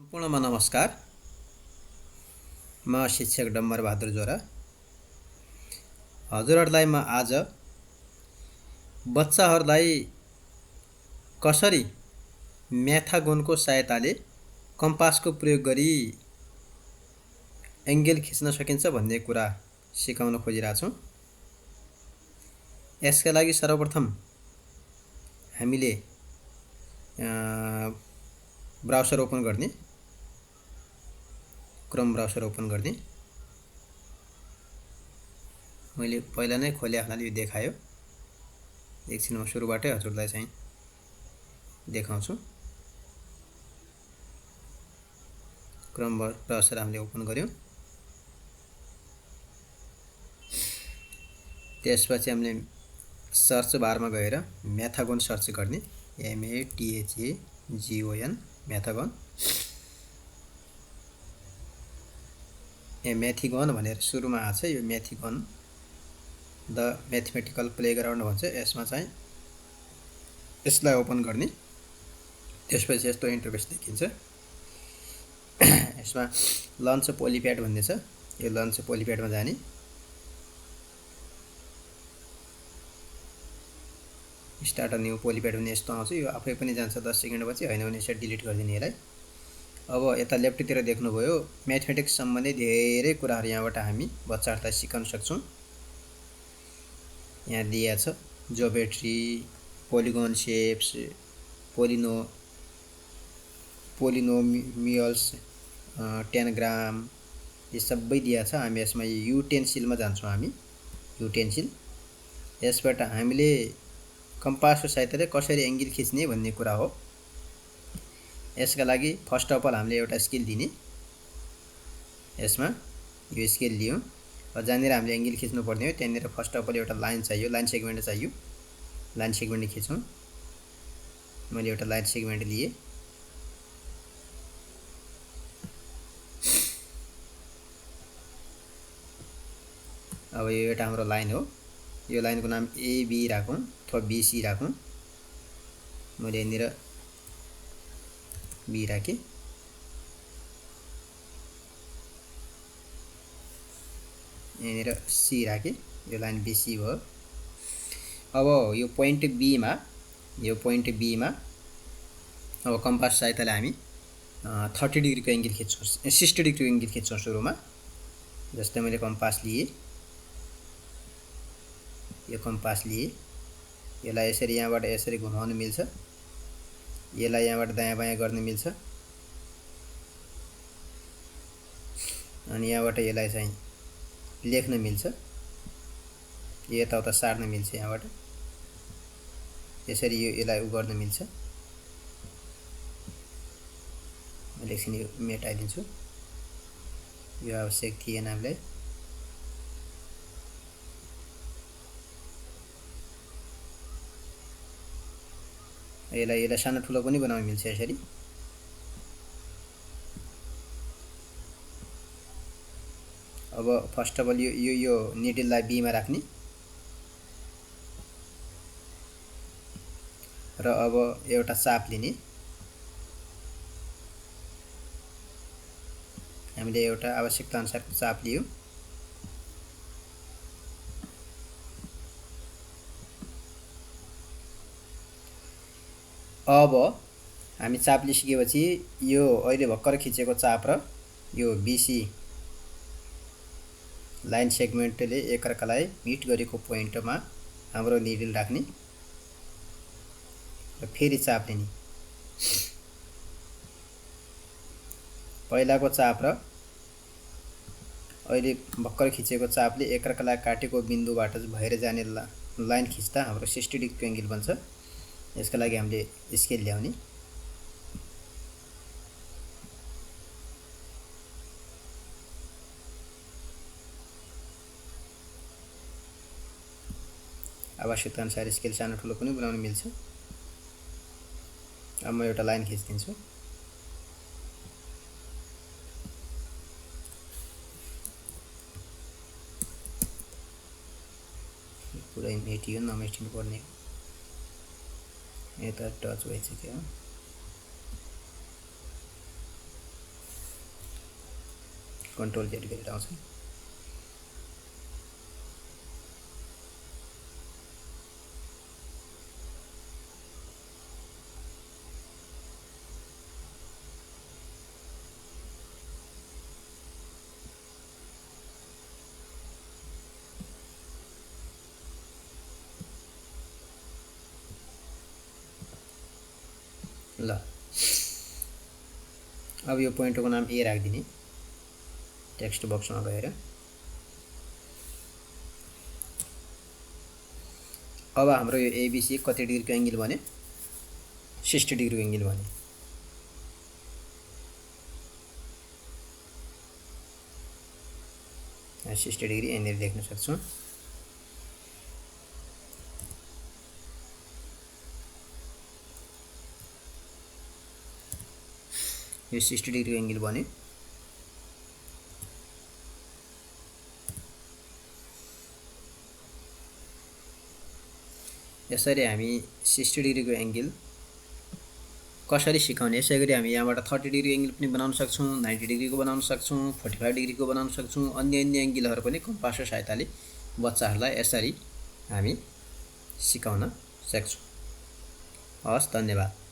सम्पूर्णमा नमस्कार। म शिक्षक डम्बर बहादुर जोरा। हजुरहरूलाई म आज बच्चाहरूलाई कसरी म्याथागोनको सहायताले कम्पासको प्रयोग गरी एङ्गल खिच्न सकिन्छ भन्ने कुरा सिकाउन खोजिरहेको छु। यसका लागि सर्वप्रथम हामीले ब्राउजर ओपन गर्ने, क्रोम ब्राउजर ओपन गर्ने। मैले पहिला नै खोले हुनाले यो देखायो। एकछिनमा सुरुबाटै हजुरलाई चाहिँ देखाउँछु। क्रोम ब्राउजर हामीले ओपन गर्यौं। त्यसपछि हामीले सर्च बारमा गएर म्याथागोन सर्च गर्ने, MATHAGON म्याथागोन। म्याथीगन भनेर सुरुमा आछ। यो म्याथीगन द म्याथमेटिकल प्लेग्राउन्ड भन्छ। यसमा चाहिँ यसलाई ओपन गर्ने। त्यसपछि यस्तो इन्टरफेस देखिन्छ। यसमा लन्च पोलिप्याड भन्ने छ। यो लन्च पोलिप्याडमा जाने। स्टार्ट अ न्यू पोलिप्याड भन्ने यस्तो आउँछ। यो आफै पनि जान्छ 10 सेकेन्डपछि, हैन भने यसरी डिलिट गरिदिने यसलाई। अब यता लेफ्टतिर देख्नुभयो म्याथमेटिक्स सम्बन्धी धेरै कुराहरू यहाँबाट हामी बच्चाहरूलाई सिकाउन सक्छौं। यहाँ दिएको छ geometry, polygon shapes, polynomials, tangram, यो सबै दिएको छ। हामी यसमा युटेन्सिलमा जान्छौं। हामी युटेन्सिल, यसबाट हामीले कम्पासको सहायताले कसरी एङ्गल खिच्ने भन्ने कुरा हो। यसका लागि फर्स्ट अफ अल हामीले एउटा स्केल दिने। यसमा यो स्केल लियौं। जहाँनिर हामीले एङ्गल खिच्नु पर्ने हो त्यहाँनिर फर्स्ट अफ अल एउटा लाइन चाहियो, लाइन सेगमेन्ट चाहियो। लाइन सेगमेन्ट खिचौं। मैले एउटा लाइन सेगमेन्ट लिए। अब यो एउटा हाम्रो लाइन हो। यो लाइनको नाम AB राखौं अथवा BC राखौं। मैले यहाँनिर B राखेँ। यहाँनिर C राखेँ। यो लाइन BC भयो। अब यो पोइन्ट B मा अब कम्पास सहायताले हामी 30 डिग्रीको एङ्गल खिच्छौं, 60 डिग्रीको एङ्गल खिच्छौं सुरुमा। जस्तै मैले कम्पास लिए, यो कम्पास लिए। यसलाई यसरी यहाँबाट यसरी घुमाउन मिल्छ। यसलाई यहाँबाट दायाँ बायाँ गर्न मिल्छ। अनि यहाँबाट यसलाई चाहिँ लेख्न मिल्छ। यताउता सार्न मिल्छ। यहाँबाट यसरी यसलाई उ गर्न मिल्छ। मैले एकछिन यो मेटाइदिन्छु। यो आवश्यक थिएन हामीलाई। यसलाई सानो ठुलो पनि बनाउन मिल्छ यसरी। अब फर्स्ट अफ अल यो निडललाई B मा राख्ने र अब एउटा चाप लिने। हामीले एउटा आवश्यकता अनुसारको चाप लियौं। अब हामी चाप लिसकेपछि यो अहिले भर्खर खिचेको चाप र यो BC लाइन सेगमेन्टले एकअर्कालाई मिट गरेको पोइन्टमा हाम्रो निडल राख्ने र फेरि चाप लिने। पहिलाको चाप र अहिले भर्खर खिचेको चापले एकअर्कालाई काटेको बिन्दुबाट भएर जाने लाइन खिच्दा हाम्रो 60 डिग्रीको एङ्गल बन्छ। यसका लागि हामीले स्केल ल्याउने। आवश्यकता अनुसार स्केल सानो ठुलो पनि बनाउन मिल्छ। अब म एउटा लाइन खिच्दिन्छु। पुरै मेटियो, नमेटिनु पर्ने। यता टच भइसक्यो। कन्ट्रोल Z गरेर आउँछ। ल अब यो पोइन्टको नाम A राखिदिने टेक्स्ट बक्समा गएर। अब हाम्रो यो ABC कति डिग्रीको एंगल भने 60 डिग्रीको एंगल भने। यहाँ 60 डिग्री यहाँनिर देख्न सक्छौं। यो 60 डिग्रीको एंगल भने यसरी हामी 60 डिग्रीको एंगल कसरी सिकाउने, यसैगरी हामी यहाँबाट 30 डिग्री एंगल पनि बनाउन सक्छौं, 90 डिग्रीको बनाउन सक्छौं, 45 डिग्रीको बनाउन सक्छौं, अन्य एंगलहरु पनि कम्पासको सहायताले बच्चाहरुलाई यसरी हामी सिकाउन सक्छौं। हस्, धन्यवाद।